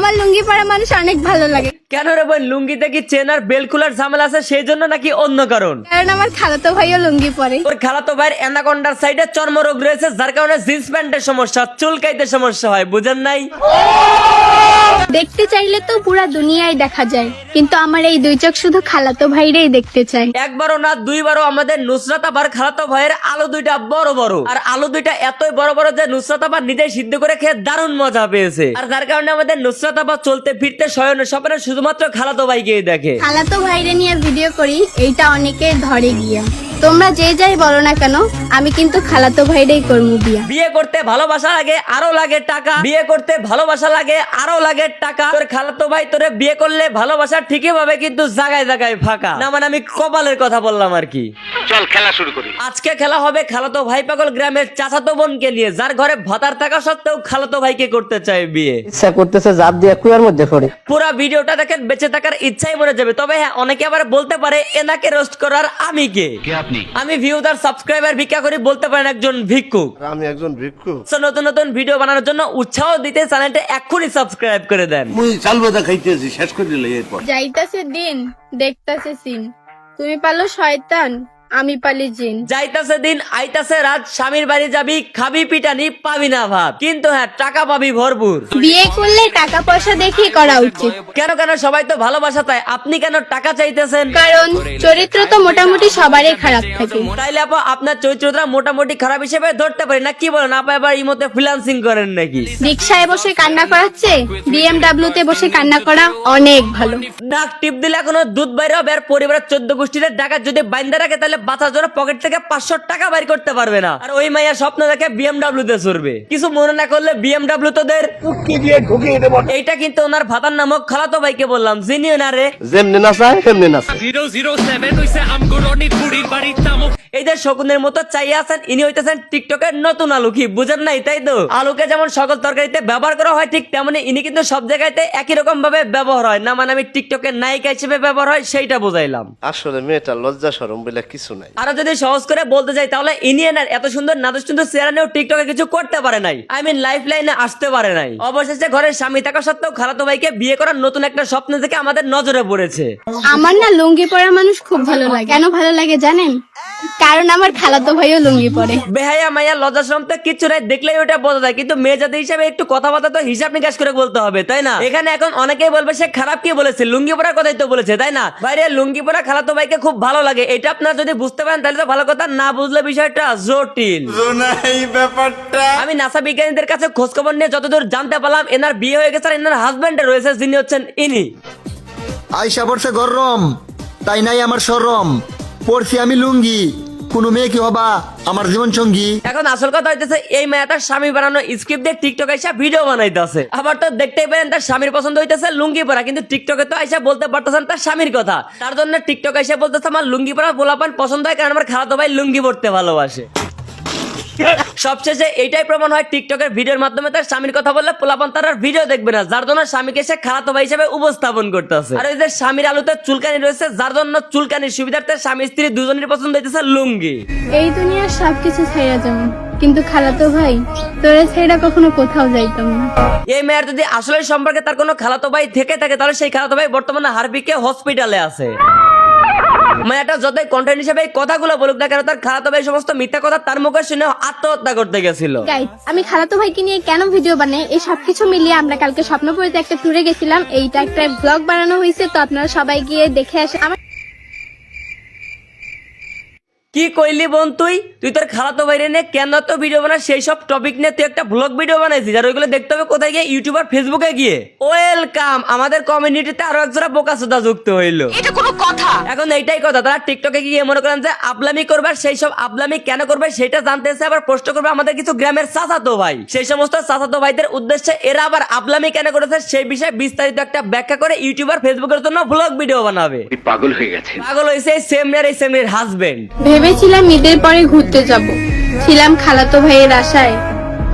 আমার লুঙ্গি পরা মানুষ অনেক ভালো লাগে। কেন রে বোন, লুঙ্গিতে কি চেন আর বেল্ট খোলার ঝামেলা আছে সেই জন্য নাকি অন্য কারণ? কারণ আমার খালাতো ভাইও লুঙ্গি পরে। ওর খালাতো ভাইয়ের অ্যানাকন্ডার সাইডে চর্মরোগ রয়েছে, যার কারণে জিন্স প্যান্টের সমস্যা, চুলকাইতে সমস্যা হয়, বুঝেন নাই? দেখতে চাইলে তো পুরা দুনিয়ায় দেখা যায়, কিন্তু আমার এই দুই চোখ শুধু খালাতো ভাইরেই দেখতে চাই। একবারও না দুইবারও আমাদের নুসরাত আবার খালাতো ভাইয়ের আলু দুইটা বড় বড়, আর আলু দুইটা এতই বড় বড় যে নুসরাত আবার নিজেই সিদ্ধ করে খেয়ে দারুণ মজা পেয়েছে। আর যার কারণে আমাদের নুসরাত আবার চলতে ফিরতে শয়নে স্বপ্নে শুধুমাত্র খালাতো ভাইকেই দেখে। খালাতো ভাইরে নিয়ে ভিডিও করি, এইটা অনেকে ধরে গিয়া। তোমরা যে যাই বলো না কেন, আমি কিন্তু খালাতো ভাইরেই করবো বিয়া। বিয়ে করতে ভালোবাসা লাগে, আরো লাগে টাকা। বিয়ে করতে ভালোবাসা লাগে, আরো লাগে টাকা। তোর খালাতো ভাই তোরে বিয়ে করলে ভালোবাসা ঠিকই পাবে, কিন্তু জায়গায় জায়গায় ফাঁকা। না মানে আমি কপালের কথা বললাম আর কি। চল খেলা শুরু করি। আজকে খেলা হবে খালাতো ভাই পাগল গ্রামের চাচাতো বোনকে নিয়ে, যার ঘরে ভাতার থাকা সত্ত্বেও খালাতো ভাইকে করতে চায় বিয়ে। ইচ্ছা করতেছে জাপ দিয়ে কুয়ার মধ্যে পড়ে। পুরা ভিডিওটা দেখেন, বেঁচে থাকার ইচ্ছাই মরে যাবে। তবে হ্যাঁ, অনেকে আবার বলতে পারে এনাকে রোস্ট করার আমি কে? আমি ভিউদার সাবস্ক্রাইবার ভিক্ষা করি, বলতে পারেন একজন ভিক্ষুক। আমি একজন ভিক্ষুক। নতুন নতুন ভিডিও বানানোর জন্য উৎসাহ দিতে চ্যানেলটা এক্ষুনি সাবস্ক্রাইব করে দেন। মুই চাল বাদা খাইতেছি, শেষ করে দিলে এরপর। যাইতাছে দিন, দেখতাছে সিন, তুমি পালো শয়তান, আমি পালি জিন। যাইতাছে দিন আইতাছে রাত, স্বামীর বাড়ি যাবি, খাবি পিটানি, পাবি না ভাত, কিন্তু হ্যাঁ টাকা পাবি ভরপুর। বিয়ে করলে টাকা পয়সা দেখে করা উচিত। কেন কেন, সবাই তো ভালোবাসা চায়, আপনি কেন টাকা চাইতেছেন? কারণ চরিত্র তো মোটামুটি সবারই খারাপ থাকে। তাইলে আপা আপনার চরিত্রটা মোটামুটি খারাপ হিসেবে ধরতে পারি না, কি বলেন? আপা এবার এই মতে ফ্রিল্যান্সিং করেন নাকি? রিক্সায় বসে কান্না করাচ্ছে BMW তে বসে কান্না করা অনেক ভালো। ডাক টিপ দিলে এখনো দুধ বাইরে হবে। আর পরিবারের 14 গোষ্ঠীর ডাকাত যদি বাইন্দা রাখে, তাহলে বাঁচার জন্য পকেট থেকে 500 টাকা বাইর করতে পারবে না। আর ওই মাইয়া স্বপ্ন দেখে BMW তে চড়বে। কিছু মনে না করলে BMW তোদের এইটা কিন্তু ওনার ভাতার নামক খালাতো ভাইকে বললাম, চিনিও না রে। যেমনি না চায় সেমনি না চায়। 007 হইছে আমগোরনির বুড়ির বাড়ির তামুক। এই যে শকুনের মতো চাইয়া আছেন, ইনি হইতেছেন টিকটকের নতুন আলু। কি বুঝেন নাই? তাই তো, আলুকে যেমন সকল তরকারিতে ব্যবহার করা হয়, ঠিক তেমনি ইনি কিন্তু সব জায়গাতে একই রকম ভাবে ব্যবহার হয়। না মানে আমি টিকটকের নায়িকা হিসেবে ব্যবহার হয় সেইটা বুঝাইলাম। আসলে মেয়েটা লজ্জা শরম বলে কিছু নাই। আরো যদি সহজ করে বলতে যাই, তাহলে ইনিয়েনার এত সুন্দর নাদুস সুন্দর চেহারা নিয়েও টিকটকে কিছু করতে পারে নাই। আই মিন লাইফ লাইনে আসতে পারে নাই। অবশেষে ঘরের স্বামী থাকা সত্ত্বেও খালাতো ভাইকে বিয়ে করার নতুন একটা স্বপ্ন থেকে আমাদের নজরে পড়েছে। আমার না লুঙ্গি পরা মানুষ খুব ভালো লাগে। কেন ভালো লাগে জানেন? কারণ আমার খালাতো ভাইও লুঙ্গি পরে। বেহায়া মাইয়া লজ্জা শরম তো কিচ্ছু নাই, দেখলেই ওটা বোঝা যায়। কিন্তু মেয়ে জাতি হিসাবে একটু কথাবার্তা তো হিসাব নিকাশ করে বলতে হবে, তাই না? এখানে এখন অনেকেই বলবে সে খারাপ কি বলেছে, লুঙ্গি পরার কথাই তো বলেছে, তাই না? বাইরে লুঙ্গি পরা খালাতো ভাইকে খুব ভালো লাগে। এটা আপনারা যদি বুঝতে পারেন তাহলে তো ভালো কথা, না বুঝলে বিষয়টা জটিল। আমি নাসা বিজ্ঞানীদের কাছে খোঁজ খবর নিয়ে যতদূর জানতে পারলাম, এনার বিয়ে হয়ে গেছে আর এনার হাজবেন্ড রয়েছে, যিনি হচ্ছেন ইনি। আইসা পড়ছে গরম, তাই নাই আমার শরম, পড়ছি আমি লুঙ্গি, কোন মেয়ে কি হবা আমার জীবন সঙ্গী। এখন আসল কথা হইতেছে, এই মেয়ে তার স্বামী বানানো স্ক্রিপ্ট দিয়ে টিকটক আইসা ভিডিও বানাইতেছে। আবার তো দেখতেই পেলেন তার স্বামীর পছন্দ হইতেছে লুঙ্গি পরা, কিন্তু টিকটকে তো আইসা বলতে পারতেছেন তার স্বামীর কথা। তার জন্য টিকটক আইসা বলতেছে আমার লুঙ্গি পরা পোলাপান পছন্দ হয়, কারণ আমার খালাতো ভাই লুঙ্গি পরতে ভালোবাসে। সবশেষে এইটাই প্রমাণ হয়, টিকটকের ভিডিওর মাধ্যমে তার স্বামীর কথা বললে পোলাপান তার আর ভিডিও দেখবে না, যার জন্য স্বামীকে সে খালাতো ভাই হিসেবে উপস্থাপন করতেছে। আর ওই যে স্বামীর আলুতে চুলকানি রয়েছে, যার জন্য চুলকানির সুবিধার্থে স্বামী স্ত্রী দুজনের পছন্দ হইতেছে লুঙ্গি। এই দুনিয়ার সবকিছু ছেড়ে যাবো, কিন্তু খালাতো ভাই তোরে ছেড়ে কখনো কোথাও যাইতাম না। এই মেয়ের যদি আসলে সম্পর্কে তার কোনো খালাতো ভাই থেকে থাকে, তাহলে সেই খালাতো ভাই বর্তমানে হারবিকে হসপিটালে আছে। মেয়েটা যতই কন্টেন্ট হিসেবে এই কথাগুলো বলুক না কেন, তার খালাতো ভাই সমস্ত মিথ্যা কথা তার মুখে শুনে আত্মহত্যা করতে গেছিল। গাইস, আমি খালাতো ভাইকে নিয়ে কেন ভিডিও বানাই, এই সবকিছু মিলিয়ে আমরা কালকে স্বপ্নপুরীতে একটা ট্যুরে গেছিলাম। এইটা একটা ব্লগ বানানো হয়েছে, তো আপনারা সবাই গিয়ে দেখে আসে। কি কইলি বোন, তুই তোর খালাতো ভাইরে নিয়ে কেন তো ভিডিও বানাস? সেই সব টপিক নিয়ে তুই একটা ব্লগ ভিডিও বানাইছিস, আর ওইগুলো দেখতে হবে কোথায় গিয়ে? ইউটিউব আর ফেসবুকে গিয়ে। ওয়েলকাম, আমাদের কমিউনিটিতে আরো একজোড়া বোকাচোদা যুক্ত হইলো। এটা কোনো কথা? এখন এইটাই কথা, তারা টিকটকে গিয়ে মনে করেন যে আপলামি করবে, সেই সব আপলামি কেন করবে সেটা জানতে এসে আবার প্রশ্ন করবে আমাদের কিছু গ্রামের চাচাতো ভাই। সেই সমস্ত চাচাতো ভাইদের উদ্দেশ্যে এরা আবার আপলামি কেন করেছে সেই বিষয়ে বিস্তারিত একটা ব্যাখ্যা করে ইউটিউব আর ফেসবুকের জন্য ব্লগ ভিডিও বানাবে। পাগল হয়ে গেছে। পাগল হয়েছে এই সেমনের হাজবেন্ড। ভেবেছিলাম ঈদের পরে ঘুরতে যাব, ছিলাম খালাতো ভাইয়ের আশায়।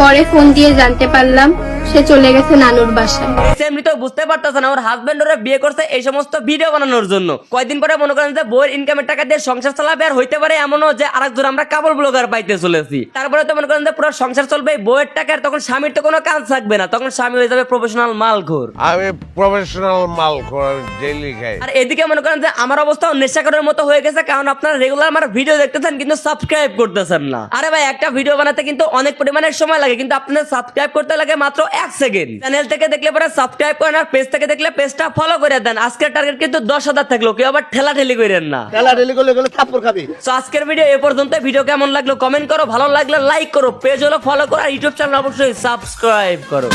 পরে ফোন দিয়ে জানতে পারলাম সে চলে গেছে নানুর বাসায়। এমনি তো বুঝতে পারতেছে না ওর হাজবেন্ড ওরা বিয়ে করছে এই সমস্ত ভিডিও বানানোর জন্য। কয়দিন পরে মনে করেন যে বউয়ের ইনকামের টাকা দিয়ে সংসার চালাবে, আর হইতে পারে এমনও যে আরেকজন আমরা কাপড় ব্লগার পাইতে চলেছি। তারপরে তো মনে করেন যে পুরো সংসার চলবে এই বউয়ের টাকার, তখন স্বামীর তো কোনো কাজ থাকবে না, তখন স্বামী হয়ে যাবে প্রফেশনাল মালখোর। আমি প্রফেশনাল মালখোর, আমি ডেইলি খাই। আর এদিকে মনে করেন যে আমার অবস্থাও নেশাখোরের মতো হয়ে গেছে, কারণ আপনারা রেগুলার আমার ভিডিও দেখতেছেন কিন্তু সাবস্ক্রাইব করতেছেন না। আরে ভাই একটা ভিডিও বানাতে কিন্তু অনেক পরিমাণে সময় লাগে, কিন্তু আপনাদের সাবস্ক্রাইব করতে লাগে মাত্র 1 সেকেন্ড। চ্যানেল থেকে দেখলে পরে সাবস্ক্রাইব করেন, আর পেজ থেকে দেখলে পেজটা ফলো করে দেন। আজকের টার্গেট কিন্তু 10,000 থাকলো, কেউ আবার ঠেলাঠেলি করেন না। খেলা ঢেলি করলে গেলে থাপ্পড় খাবি। তো আজকের ভিডিও এ পর্যন্ত। ভিডিও কেমন লাগলো কমেন্ট করো, ভালো লাগলে লাইক করো, পেজ হলো ফলো করো, আর ইউটিউব চ্যানেল অবশ্যই সাবস্ক্রাইব করো।